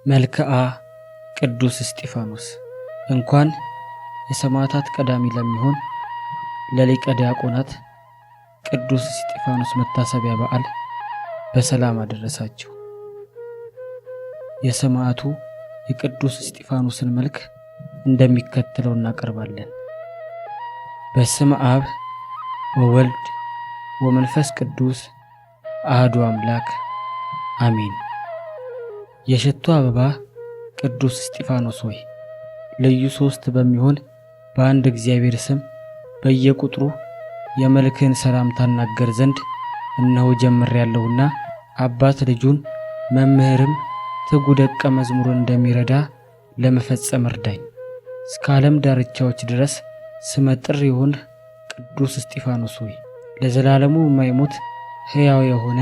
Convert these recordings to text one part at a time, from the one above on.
መልክዓ ቅዱስ እስጢፋኖስ እንኳን የሰማዕታት ቀዳሚ ለሚሆን ለሊቀ ዲያቆናት ቅዱስ እስጢፋኖስ መታሰቢያ በዓል በሰላም አደረሳችሁ። የሰማዕቱ የቅዱስ እስጢፋኖስን መልክ እንደሚከተለው እናቀርባለን። በስመ አብ ወወልድ ወመንፈስ ቅዱስ አሐዱ አምላክ አሜን። የሽቱ አበባ ቅዱስ እስጢፋኖስ ሆይ ልዩ ሶስት በሚሆን በአንድ እግዚአብሔር ስም በየቁጥሩ የመልክህን ሰላምታ እናገር ዘንድ እነሆ ጀምሬያለሁና አባት ልጁን መምህርም ትጉ ደቀ መዝሙርን እንደሚረዳ ለመፈጸም እርዳኝ። እስከ ዓለም ዳርቻዎች ድረስ ስመጥር የሆን ቅዱስ እስጢፋኖስ ሆይ ለዘላለሙ የማይሞት ሕያው የሆነ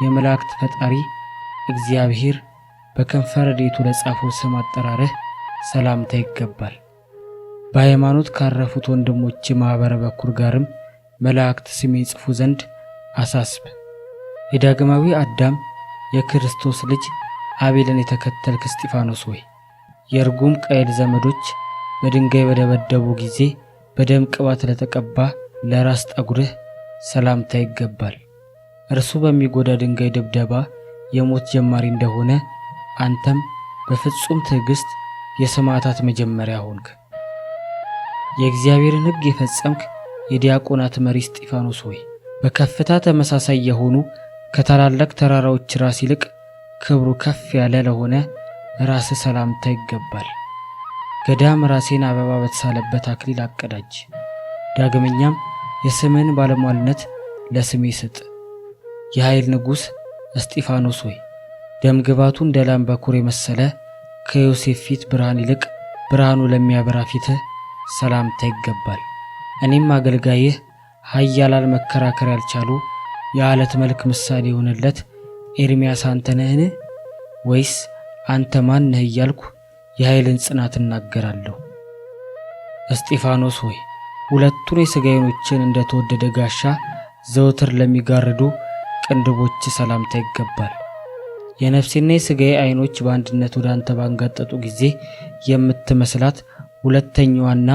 የመላእክት ፈጣሪ እግዚአብሔር በከንፈረ ረድኤቱ ለጻፈው ስም አጠራርህ ሰላምታ ይገባል። በሃይማኖት ካረፉት ወንድሞች ማኅበረ በኩር ጋርም መላእክት ስም ይጽፉ ዘንድ አሳስብ። የዳግማዊ አዳም የክርስቶስ ልጅ አቤልን የተከተልክ እስጢፋኖስ ሆይ የርጉም ቃየል ዘመዶች በድንጋይ በደበደቡ ጊዜ በደም ቅባት ለተቀባ ለራስ ጠጉርህ ሰላምታ ይገባል። እርሱ በሚጎዳ ድንጋይ ድብደባ የሞት ጀማሪ እንደሆነ አንተም በፍጹም ትዕግስት የሰማዕታት መጀመሪያ ሆንክ። የእግዚአብሔርን ሕግ የፈጸምክ የዲያቆናት መሪ እስጢፋኖስ ሆይ በከፍታ ተመሳሳይ የሆኑ ከታላላቅ ተራራዎች ራስ ይልቅ ክብሩ ከፍ ያለ ለሆነ ራስ ሰላምታ ይገባል። ገዳም ራሴን አበባ በተሳለበት አክሊል አቀዳጅ። ዳግመኛም የስምን ባለሟልነት ለስሜ ስጥ። የኃይል ንጉሥ እስጢፋኖስ ሆይ ደም ግባቱ እንደ ላም በኩር የመሰለ ከዮሴፍ ፊት ብርሃን ይልቅ ብርሃኑ ለሚያበራ ፊትህ ሰላምታ ይገባል። እኔም አገልጋይህ ኃያላን መከራከር ያልቻሉ የዓለት መልክ ምሳሌ የሆነለት ኤርምያስ አንተ ነህን? ወይስ አንተ ማን ነህ እያልኩ የኃይልን ጽናት እናገራለሁ። እስጢፋኖስ ሆይ ሁለቱን የሥጋ ዓይኖችን እንደተወደደ ጋሻ ዘወትር ለሚጋርዱ ቅንድቦች ሰላምታ ይገባል። የነፍሴና የሥጋዬ ዓይኖች በአንድነት ወደ አንተ ባንጋጠጡ ጊዜ የምትመስላት ሁለተኛዋና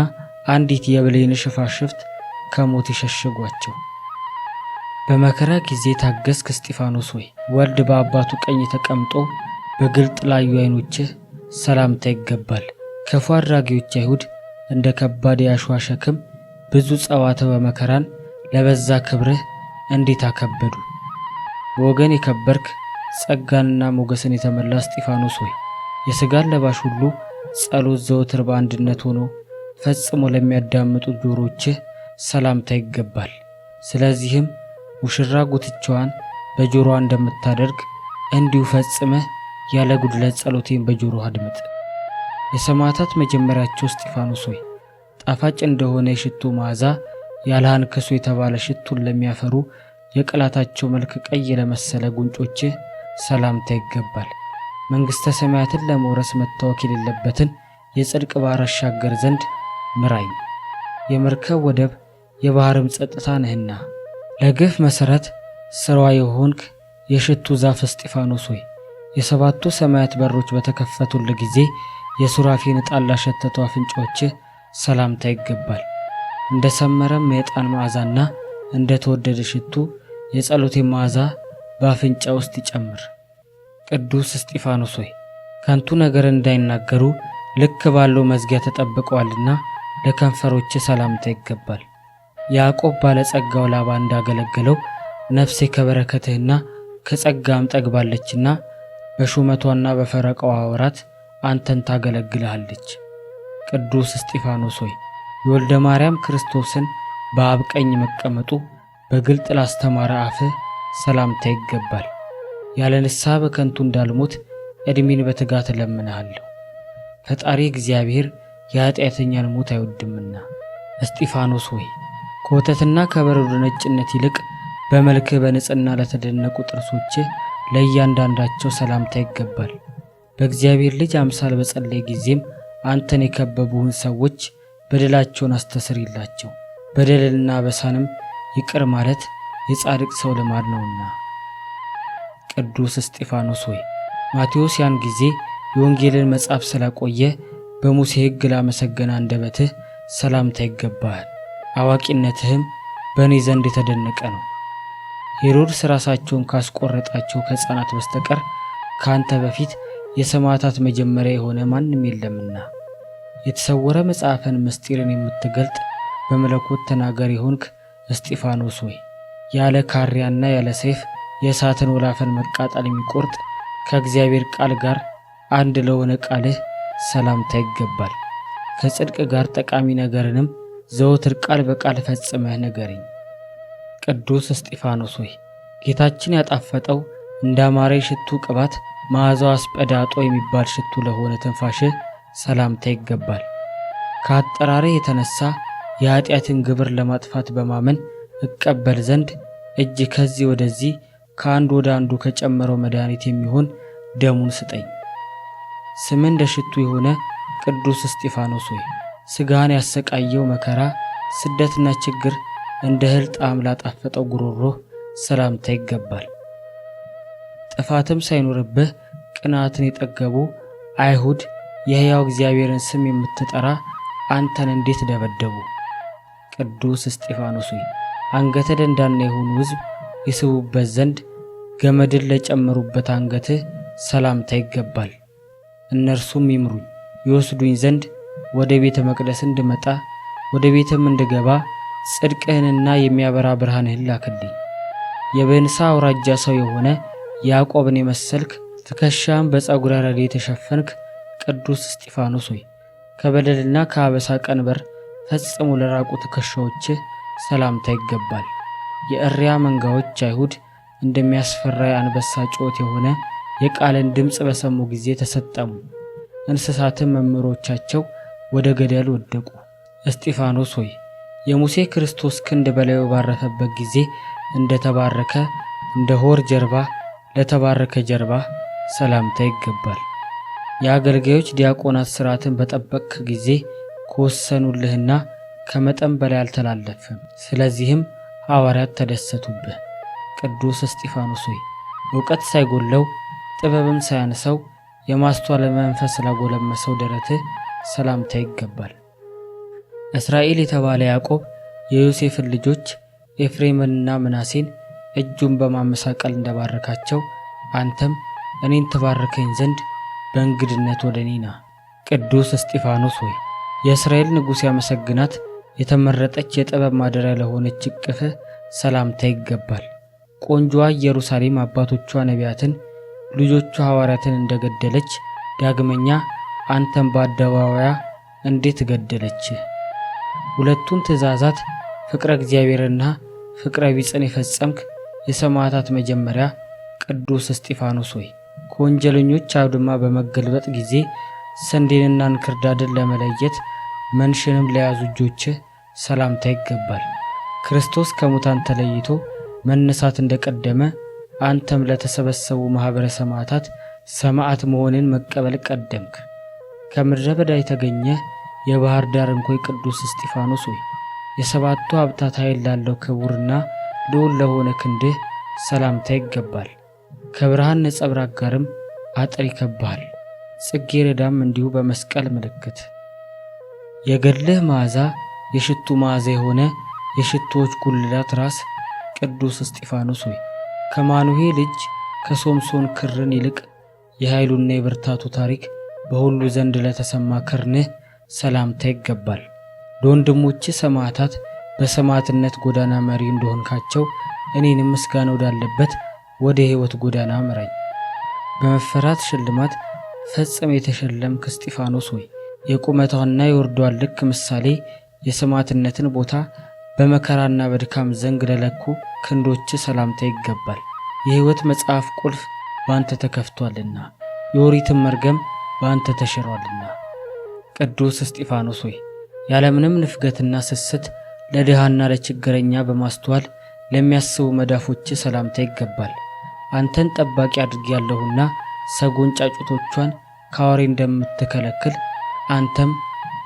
አንዲት የብሌን ሽፋሽፍት ከሞት የሸሸጓቸው። በመከራ ጊዜ ታገስክ እስጢፋኖስ ሆይ ወልድ በአባቱ ቀኝ ተቀምጦ በግልጥ ላዩ ዓይኖችህ ሰላምታ ይገባል። ክፉ አድራጊዎች አይሁድ እንደ ከባድ የአሸዋ ሸክም ብዙ ጸዋተ በመከራን ለበዛ ክብርህ እንዴት አከበዱ። በወገን የከበርክ ጸጋንና ሞገስን የተመላ እስጢፋኖስ ሆይ የሥጋን ለባሽ ሁሉ ጸሎት ዘወትር በአንድነት ሆኖ ፈጽሞ ለሚያዳምጡት ጆሮችህ ሰላምታ ይገባል። ስለዚህም ሙሽራ ጉትቻዋን በጆሮዋ እንደምታደርግ እንዲሁ ፈጽመህ ያለ ጉድለት ጸሎቴን በጆሮህ አድምጥ። የሰማዕታት መጀመሪያቸው እስጢፋኖስ ሆይ ጣፋጭ እንደሆነ የሽቱ መዓዛ ያለ አንክሶ የተባለ ሽቱን ለሚያፈሩ የቅላታቸው መልክ ቀይ ለመሰለ ጉንጮችህ ሰላምታ ይገባል። መንግሥተ ሰማያትን ለመውረስ መታወክ የሌለበትን የጽድቅ ባሕር አሻገር ዘንድ ምራኝ። የመርከብ ወደብ የባሕርም ጸጥታ ነህና ለግፍ መሠረት ሥራዋ የሆንክ የሽቱ ዛፍ እስጢፋኖስ ሆይ የሰባቱ ሰማያት በሮች በተከፈቱልህ ጊዜ የሱራፌን ዕጣን ላሸተቱ አፍንጫዎችህ ሰላምታ ይገባል። እንደ ሰመረም የዕጣን መዓዛና እንደ ተወደደ ሽቱ የጸሎቴን መዓዛ በአፍንጫ ውስጥ ይጨምር። ቅዱስ እስጢፋኖስ ሆይ ከንቱ ነገር እንዳይናገሩ ልክ ባለው መዝጊያ ተጠብቀዋልና ለከንፈሮች ሰላምታ ይገባል። ያዕቆብ ባለጸጋው ላባ እንዳገለገለው ነፍሴ ከበረከትህና ከጸጋም ጠግባለችና በሹመቷና በፈረቃዋ ወራት አንተን ታገለግልሃለች። ቅዱስ እስጢፋኖስ ሆይ የወልደ ማርያም ክርስቶስን በአብ ቀኝ መቀመጡ በግልጥ ላስተማረ አፍህ ሰላምታ ይገባል። ያለ ንስሐ በከንቱ እንዳልሞት ዕድሜን በትጋት እለምንሃለሁ። ፈጣሪ እግዚአብሔር የኃጢአተኛን ሞት አይወድምና። እስጢፋኖስ ሆይ ከወተትና ከበረዶ ነጭነት ይልቅ በመልክህ በንጽሕና ለተደነቁ ጥርሶችህ ለእያንዳንዳቸው ሰላምታ ይገባል። በእግዚአብሔር ልጅ አምሳል በጸለይ ጊዜም አንተን የከበቡህን ሰዎች በደላቸውን አስተስርይላቸው። በደልና በሳንም ይቅር ማለት የጻድቅ ሰው ልማድ ነውና። ቅዱስ እስጢፋኖስ ሆይ ማቴዎስ ያን ጊዜ የወንጌልን መጽሐፍ ስላቆየ በሙሴ ሕግ ላመሰገነ አንደበትህ ሰላምታ ይገባሃል። አዋቂነትህም በእኔ ዘንድ የተደነቀ ነው። ሄሮድስ ራሳቸውን ካስቆረጣቸው ከሕፃናት በስተቀር ከአንተ በፊት የሰማዕታት መጀመሪያ የሆነ ማንም የለምና የተሰወረ መጽሐፍን ምስጢርን የምትገልጥ በመለኮት ተናጋሪ ሆንክ እስጢፋኖስ ሆይ ያለ ካሪያና ያለ ሰይፍ የእሳትን ወላፈን መቃጠል የሚቆርጥ ከእግዚአብሔር ቃል ጋር አንድ ለሆነ ቃልህ ሰላምታ ይገባል። ከጽድቅ ጋር ጠቃሚ ነገርንም ዘወትር ቃል በቃል ፈጽመህ ንገረኝ። ቅዱስ እስጢፋኖስ ሆይ ጌታችን ያጣፈጠው እንዳማረ የሽቱ ቅባት መዓዛው አስጰዳጦ የሚባል ሽቱ ለሆነ ትንፋሽህ ሰላምታ ይገባል። ከአጠራርህ የተነሳ የኃጢአትን ግብር ለማጥፋት በማመን እቀበል ዘንድ እጅ ከዚህ ወደዚህ ከአንዱ ወደ አንዱ ከጨመረው መድኃኒት የሚሆን ደሙን ስጠኝ። ስምህ እንደ ሽቱ የሆነ ቅዱስ እስጢፋኖስ ሆይ ሥጋህን ያሰቃየው መከራ፣ ስደትና ችግር እንደ እህል ጣዕም ላጣፈጠው ጉሮሮህ ሰላምታ ይገባል። ጥፋትም ሳይኖርብህ ቅንዓትን የጠገቡ አይሁድ የሕያው እግዚአብሔርን ስም የምትጠራ አንተን እንዴት ደበደቡ! ቅዱስ እስጢፋኖስ ሆይ አንገተ ደንዳና የሆኑ ሕዝብ ይስቡበት ዘንድ ገመድን ለጨመሩበት አንገትህ ሰላምታ ይገባል። እነርሱም ይምሩኝ ይወስዱኝ ዘንድ ወደ ቤተ መቅደስ እንድመጣ ወደ ቤትም እንድገባ ጽድቅህንና የሚያበራ ብርሃንህን ላክልኝ። የበንሳ አውራጃ ሰው የሆነ ያዕቆብን የመሰልክ ትከሻም በፀጉረ ረድኤት የተሸፈንክ ቅዱስ እስጢፋኖስ ሆይ ከበደልና ከአበሳ ቀንበር ፈጽሞ ለራቁ ትከሻዎችህ ሰላምታ ይገባል። የእሪያ መንጋዎች አይሁድ እንደሚያስፈራ የአንበሳ ጩኸት የሆነ የቃልን ድምፅ በሰሙ ጊዜ ተሰጠሙ። እንስሳትም መምህሮቻቸው ወደ ገደል ወደቁ። እስጢፋኖስ ሆይ የሙሴ ክርስቶስ ክንድ በላዩ ባረፈበት ጊዜ እንደተባረከ እንደ ሆር ጀርባ ለተባረከ ጀርባ ሰላምታ ይገባል። የአገልጋዮች ዲያቆናት ሥርዓትን በጠበቅክ ጊዜ ከወሰኑልህና ከመጠን በላይ አልተላለፍም። ስለዚህም ሐዋርያት ተደሰቱብህ። ቅዱስ እስጢፋኖስ ሆይ ዕውቀት ሳይጎለው ጥበብም ሳያንሰው የማስተዋል መንፈስ ስላጎለመሰው ደረትህ ሰላምታ ይገባል። እስራኤል የተባለ ያዕቆብ የዮሴፍን ልጆች ኤፍሬምንና ምናሴን እጁን በማመሳቀል እንደባረካቸው አንተም እኔን ትባርከኝ ዘንድ በእንግድነት ወደ እኔ ና። ቅዱስ እስጢፋኖስ ሆይ የእስራኤል ንጉሥ ያመሰግናት የተመረጠች የጥበብ ማደሪያ ለሆነች እቅፍህ ሰላምታ ይገባል። ቆንጆዋ ኢየሩሳሌም አባቶቿ ነቢያትን ልጆቿ ሐዋርያትን እንደገደለች ዳግመኛ አንተም በአደባባያ እንዴት ገደለች! ሁለቱን ትእዛዛት ፍቅረ እግዚአብሔርና ፍቅረ ቢጽን የፈጸምክ የሰማዕታት መጀመሪያ ቅዱስ እስጢፋኖስ ሆይ ከወንጀለኞች አውድማ በመገልበጥ ጊዜ ስንዴንና እንክርዳድን ለመለየት መንሽንም ለያዙ እጆችህ ሰላምታ ይገባል። ክርስቶስ ከሙታን ተለይቶ መነሳት እንደቀደመ አንተም ለተሰበሰቡ ማኅበረ ሰማዕታት ሰማዕት መሆንን መቀበል ቀደምክ። ከምድረ በዳ የተገኘ የባህር ዳር እንኮይ ቅዱስ እስጢፋኖስ ሆይ የሰባቱ ሀብታት ኃይል ላለው ክቡርና ልዑል ለሆነ ክንድህ ሰላምታ ይገባል። ከብርሃን ነጸብራቅ ጋርም አጥር ይከብሃል። ጽጌረዳም እንዲሁ በመስቀል ምልክት። የገድልህ መዓዛ የሽቱ መዓዛ የሆነ የሽቱዎች ጉልላት ራስ ቅዱስ እስጢፋኖስ ሆይ ከማኑሄ ልጅ ከሶምሶን ክርን ይልቅ የኃይሉና የብርታቱ ታሪክ በሁሉ ዘንድ ለተሰማ ክርንህ ሰላምታ ይገባል። ለወንድሞች ሰማዕታት በሰማዕትነት ጎዳና መሪ እንደሆንካቸው እኔንም ምስጋና ወዳለበት ወደ ሕይወት ጎዳና ምራኝ። በመፈራት ሽልማት ፈጽም የተሸለምክ እስጢፋኖስ ሆይ የቁመቷና የወርዷን ልክ ምሳሌ የሰማዕትነትን ቦታ በመከራና በድካም ዘንግ ለለኩ ክንዶች ሰላምታ ይገባል። የሕይወት መጽሐፍ ቁልፍ በአንተ ተከፍቷልና የኦሪትም መርገም በአንተ ተሽሯልና። ቅዱስ እስጢፋኖስ ሆይ ያለምንም ንፍገትና ስስት ለድሃና ለችግረኛ በማስተዋል ለሚያስቡ መዳፎች ሰላምታ ይገባል። አንተን ጠባቂ አድርጌያለሁና ሰጎን ጫጩቶቿን ከአውሬ እንደምትከለክል አንተም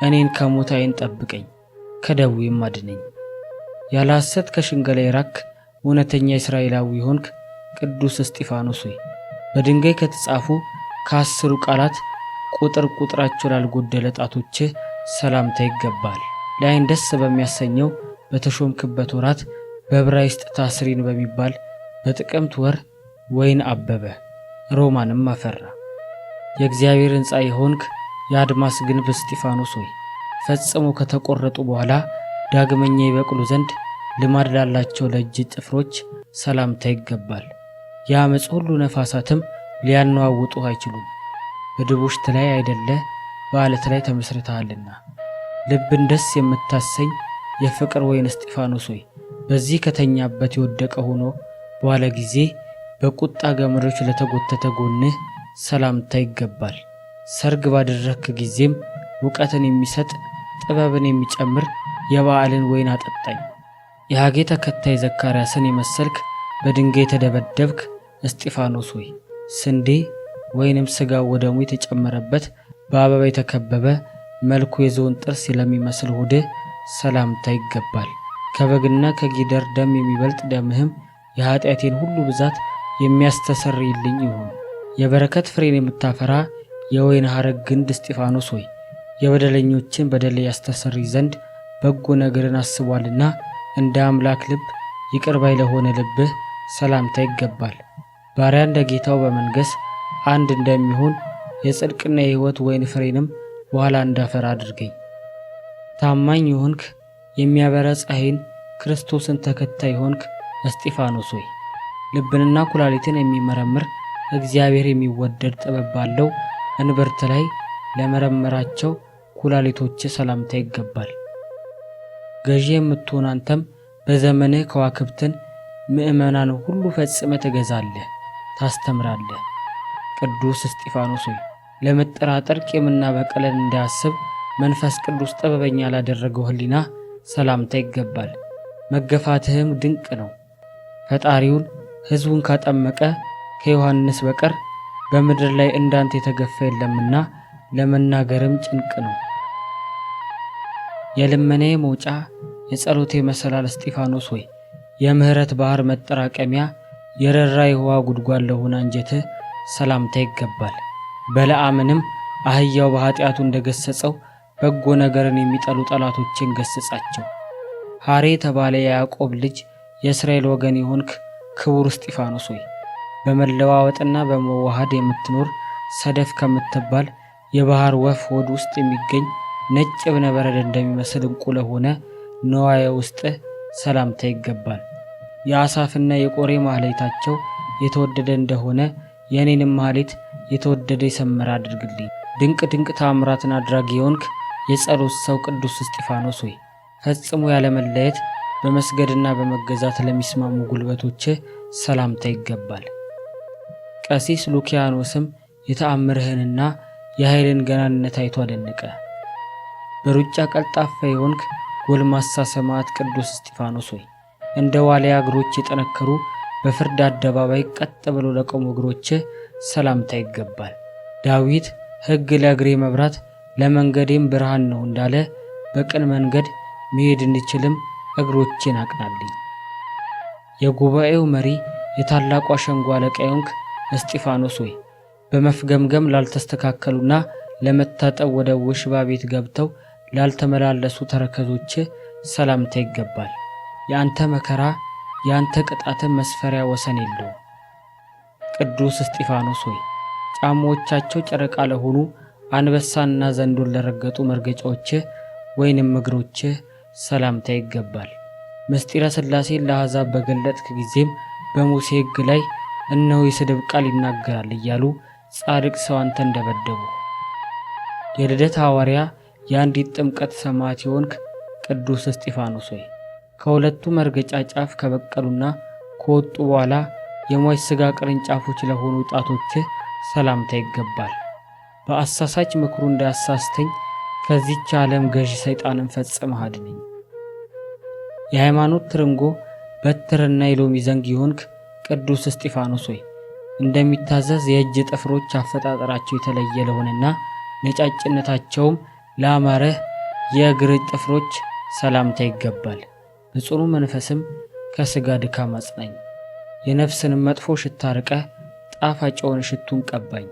እኔን ከሞት ዓይን ጠብቀኝ፣ ከደዌም አድነኝ። ያለ ሐሰት ከሽንገላ የራክ እውነተኛ እስራኤላዊ ሆንክ ቅዱስ እስጢፋኖስ ሆይ በድንጋይ ከተጻፉ ከ10 ቃላት ቁጥራቸው ላልጎደለ ጣቶችህ ሰላምታ ይገባል። ለዓይን ደስ በሚያሰኘው በተሾምክበት ወራት በዕብራይስጥ ታስሪን በሚባል በጥቅምት ወር ወይን አበበ፣ ሮማንም አፈራ። የእግዚአብሔር ሕንፃ የሆንክ የአድማስ ግንብ እስጢፋኖስ ሆይ ፈጽሞ ከተቆረጡ በኋላ ዳግመኛ ይበቅሉ ዘንድ ልማድ ላላቸው ለእጅ ጥፍሮች ሰላምታ ይገባል። የአመፅ ሁሉ ነፋሳትም ሊያነዋውጡ አይችሉም። በድቡሽት ላይ አይደለ በዓለት ላይ ተመስርተሃልና። ልብን ደስ የምታሰኝ የፍቅር ወይን እስጢፋኖስ ሆይ በዚህ ከተኛበት የወደቀ ሆኖ በኋላ ጊዜ በቁጣ ገመዶች ለተጎተተ ጎንህ ሰላምታ ይገባል። ሰርግ ባደረክ ጊዜም እውቀትን የሚሰጥ ጥበብን የሚጨምር የበዓልን ወይን አጠጣኝ። የሐጌ ተከታይ ዘካርያስን የመሰልክ በድንጋይ የተደበደብክ እስጢፋኖስ ሆይ ስንዴ ወይንም ሥጋው ወደሙ የተጨመረበት በአበባ የተከበበ መልኩ የዝሆን ጥርስ ለሚመስል ሆድህ ሰላምታ ይገባል። ከበግና ከጊደር ደም የሚበልጥ ደምህም የኃጢአቴን ሁሉ ብዛት የሚያስተሰርይልኝ ይሁን። የበረከት ፍሬን የምታፈራ የወይን ሐረግ ግንድ እስጢፋኖስ ሆይ የበደለኞችን በደል ያስተሰርይ ዘንድ በጎ ነገርን አስቧልና እንደ አምላክ ልብ ይቅር ባይ ለሆነ ልብህ ሰላምታ ይገባል። ባሪያ እንደ ጌታው በመንገስ አንድ እንደሚሆን የጽድቅና የሕይወት ወይን ፍሬንም በኋላ እንዳፈራ አድርገኝ። ታማኝ የሆንክ የሚያበራ ፀሐይን ክርስቶስን ተከታይ ሆንክ እስጢፋኖስ ሆይ ልብንና ኩላሊትን የሚመረምር እግዚአብሔር የሚወደድ ጥበብ ባለው እንብርት ላይ ለመረመራቸው ኩላሊቶች ሰላምታ ይገባል። ገዢ የምትሆን አንተም በዘመንህ ከዋክብትን ምእመናን ሁሉ ፈጽመ ትገዛለህ፣ ታስተምራለህ። ቅዱስ እስጢፋኖስ ሆይ ለመጠራጠር ቂምና በቀልን እንዳያስብ መንፈስ ቅዱስ ጥበበኛ ላደረገው ሕሊና ሰላምታ ይገባል። መገፋትህም ድንቅ ነው። ፈጣሪውን ሕዝቡን ካጠመቀ ከዮሐንስ በቀር በምድር ላይ እንዳንተ የተገፋ የለምና ለመናገርም ጭንቅ ነው። የልመናዬ መውጫ የጸሎቴ መሰላል እስጢፋኖስ ሆይ የምህረት ባህር መጠራቀሚያ የረራ የውሃ ጉድጓድ ለሆነ አንጀትህ ሰላምታ ይገባል። በለዓምንም አህያው በኃጢአቱ እንደገሰጸው በጎ ነገርን የሚጠሉ ጠላቶችን ገስጻቸው። ሐሬ የተባለ የያዕቆብ ልጅ የእስራኤል ወገን የሆንክ ክቡር እስጢፋኖስ ሆይ በመለዋወጥና በመዋሃድ የምትኖር ሰደፍ ከምትባል የባህር ወፍ ሆድ ውስጥ የሚገኝ ነጭ እብነ በረድ እንደሚመስል ዕንቁ ለሆነ ነዋየ ውስጥህ ሰላምታ ይገባል። የአሳፍና የቆሬ ማህሌታቸው የተወደደ እንደሆነ የእኔንም ማህሌት የተወደደ የሰመረ አድርግልኝ። ድንቅ ድንቅ ተአምራትን አድራጊ የሆንክ የጸሎት ሰው ቅዱስ እስጢፋኖስ ሆይ ፈጽሞ ያለመለየት በመስገድና በመገዛት ለሚስማሙ ጉልበቶችህ ሰላምታ ይገባል። ቀሲስ ሉኪያኖስም የተአምርህንና የኃይልን ገናንነት አይቶ አደነቀ። በሩጫ ቀልጣፋ የሆንክ ጎልማሳ ሰማዕት ቅዱስ እስጢፋኖስ ሆይ እንደ ዋልያ እግሮች የጠነከሩ በፍርድ አደባባይ ቀጥ ብሎ ለቆሙ እግሮችህ ሰላምታ ይገባል። ዳዊት ሕግ ለእግሬ መብራት ለመንገዴም ብርሃን ነው እንዳለ በቅን መንገድ መሄድ እንድችልም እግሮቼን አቅናልኝ። የጉባኤው መሪ የታላቋ ሸንጎ አለቃ የሆንክ እስጢፋኖስ ሆይ በመፍገምገም ላልተስተካከሉና ለመታጠብ ወደ ውሽባ ቤት ገብተው ላልተመላለሱ ተረከዞችህ ሰላምታ ይገባል። የአንተ መከራ የአንተ ቅጣትን መስፈሪያ ወሰን የለውም። ቅዱስ እስጢፋኖስ ሆይ ጫማዎቻቸው ጨረቃ ለሆኑ አንበሳንና ዘንዶን ለረገጡ መርገጫዎችህ ወይንም እግሮችህ ሰላምታ ይገባል። ምስጢረ ሥላሴን ለአሕዛብ በገለጥክ ጊዜም በሙሴ ሕግ ላይ እነሆ የስድብ ቃል ይናገራል እያሉ ጻድቅ ሰው አንተን ደበደቡ። የልደት ሐዋርያ የአንዲት ጥምቀት ሰማዕት የሆንክ ቅዱስ እስጢፋኖስ ሆይ ከሁለቱ መርገጫ ጫፍ ከበቀሉና ከወጡ በኋላ የሟች ሥጋ ቅርንጫፎች ለሆኑ ጣቶችህ ሰላምታ ይገባል። በአሳሳች ምክሩ እንዳያሳስተኝ ከዚህች ዓለም ገዢ ሰይጣንን ፈጽመህ አድነኝ። የሃይማኖት ትርንጎ በትርና የሎሚ ዘንግ የሆንክ ቅዱስ እስጢፋኖስ ሆይ እንደሚታዘዝ የእጅ ጥፍሮች አፈጣጠራቸው የተለየ ለሆነና ነጫጭነታቸውም ለአማረህ የእግር ጥፍሮች ሰላምታ ይገባል። በጽኑ መንፈስም ከሥጋ ድካም አጽናኝ። የነፍስንም መጥፎ ሽታ ርቀህ ጣፋጭ የሆነ ሽቱን ቀባኝ።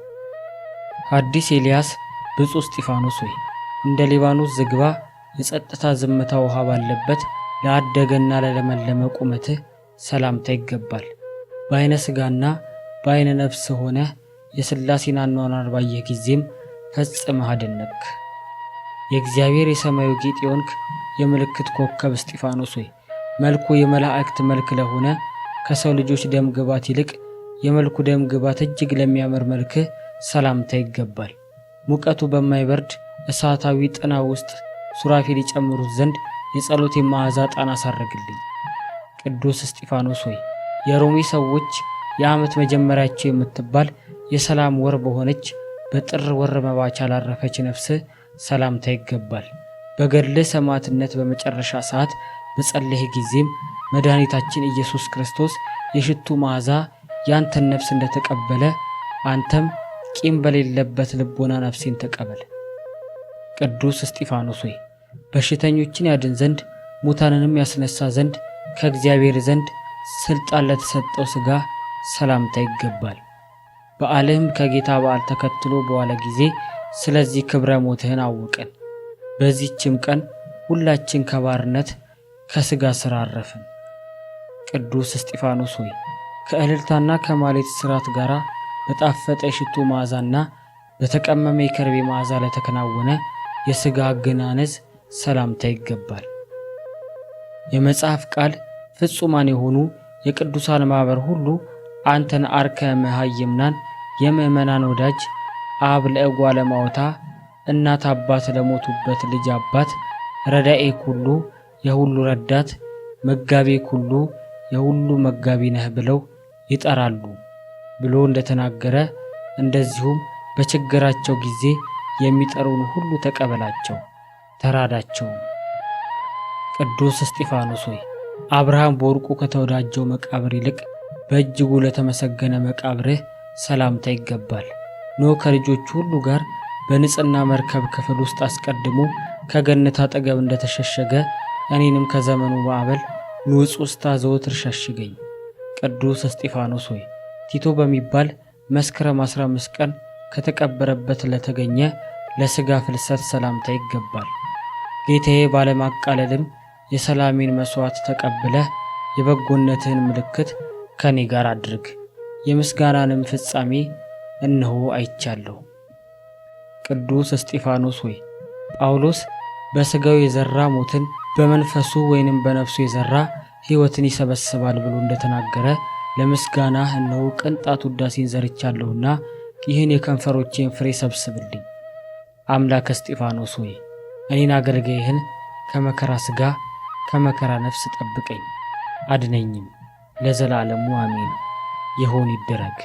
ሐዲስ ኤልያስ ብፁዕ እስጢፋኖስ ሆይ እንደ ሊባኖስ ዝግባ የጸጥታ ዝምታ ውሃ ባለበት ለአደገና ለለመለመ ቁመትህ ሰላምታ ይገባል። በዓይነ ሥጋና በዓይነ ነፍስ ሆነ የሥላሴን አኗኗር ባየህ ጊዜም ፈጽመህ አደነቅክ። የእግዚአብሔር የሰማዩ ጌጥ የሆንክ የምልክት ኮከብ እስጢፋኖስ ሆይ መልኩ የመላእክት መልክ ለሆነ ከሰው ልጆች ደም ግባት ይልቅ የመልኩ ደም ግባት እጅግ ለሚያምር መልክህ ሰላምታ ይገባል። ሙቀቱ በማይበርድ እሳታዊ ጥና ውስጥ ሱራፌል ይጨምሩት ዘንድ የጸሎቴ መዓዛ ዕጣን አሳርግልኝ። ቅዱስ እስጢፋኖስ ሆይ የሮሜ ሰዎች የዓመት መጀመሪያቸው የምትባል የሰላም ወር በሆነች በጥር ወር መባቻ ላረፈች ነፍስህ ሰላምታ ይገባል። በገድልህ ሰማዕትነት በመጨረሻ ሰዓት በጸለይህ ጊዜም መድኃኒታችን ኢየሱስ ክርስቶስ የሽቱ መዓዛ ያንተን ነፍስ እንደተቀበለ አንተም ቂም በሌለበት ልቦና ነፍሴን ተቀበል። ቅዱስ እስጢፋኖስ ሆይ በሽተኞችን ያድን ዘንድ ሙታንንም ያስነሳ ዘንድ ከእግዚአብሔር ዘንድ ስልጣን ለተሰጠው ሥጋ ሰላምታ ይገባል። በዓልህም ከጌታ በዓል ተከትሎ በዋለ ጊዜ ስለዚህ ክብረ ሞትህን አወቅን። በዚህችም ቀን ሁላችን ከባርነት ከሥጋ ሥራ አረፍን። ቅዱስ እስጢፋኖስ ሆይ ከእልልታና ከማሌት ሥርዓት ጋር በጣፈጠ የሽቱ መዓዛና በተቀመመ የከርቤ መዓዛ ለተከናወነ የሥጋ አገናነዝ ሰላምታ ይገባል። የመጽሐፍ ቃል ፍጹማን የሆኑ የቅዱሳን ማኅበር ሁሉ አንተን አርከ መሃይምናን የምእመናን ወዳጅ አብ ለእጓለ እማውታ እናት አባት ለሞቱበት ልጅ አባት ረዳኤ ኩሉ የሁሉ ረዳት መጋቤ ኩሉ የሁሉ መጋቢ ነህ ብለው ይጠራሉ ብሎ እንደተናገረ እንደዚሁም በችግራቸው ጊዜ የሚጠሩን ሁሉ ተቀበላቸው፣ ተራዳቸው። ቅዱስ እስጢፋኖስ ሆይ አብርሃም በወርቁ ከተወዳጀው መቃብር ይልቅ በእጅጉ ለተመሰገነ መቃብርህ ሰላምታ ይገባል። ኖህ ከልጆቹ ሁሉ ጋር በንጽሕና መርከብ ክፍል ውስጥ አስቀድሞ ከገነት አጠገብ እንደተሸሸገ እኔንም ከዘመኑ ማዕበል ንውፅ ውስጥ ዘወትር ሸሽገኝ። ቅዱስ እስጢፋኖስ ሆይ ቲቶ በሚባል መስከረም 15 ቀን ከተቀበረበት ለተገኘ ለሥጋ ፍልሰት ሰላምታ ይገባል። ጌታዬ ባለማቃለልም የሰላሜን መሥዋዕት ተቀብለህ የበጎነትህን ምልክት ከኔ ጋር አድርግ። የምስጋናንም ፍጻሜ እነሆ አይቻለሁ። ቅዱስ እስጢፋኖስ ሆይ ጳውሎስ በሥጋው የዘራ ሞትን በመንፈሱ ወይንም በነፍሱ የዘራ ሕይወትን ይሰበስባል ብሎ እንደተናገረ ለምስጋናህ እነሆ ቅንጣት ውዳሴን ዘርቻለሁና ይህን የከንፈሮቼን ፍሬ ሰብስብልኝ። አምላክ እስጢፋኖስ ሆይ እኔን አገልጋይህን ከመከራ ሥጋ ከመከራ ነፍስ ጠብቀኝ፣ አድነኝም። ለዘላለሙ አሜን። ይሆን ይደረግ።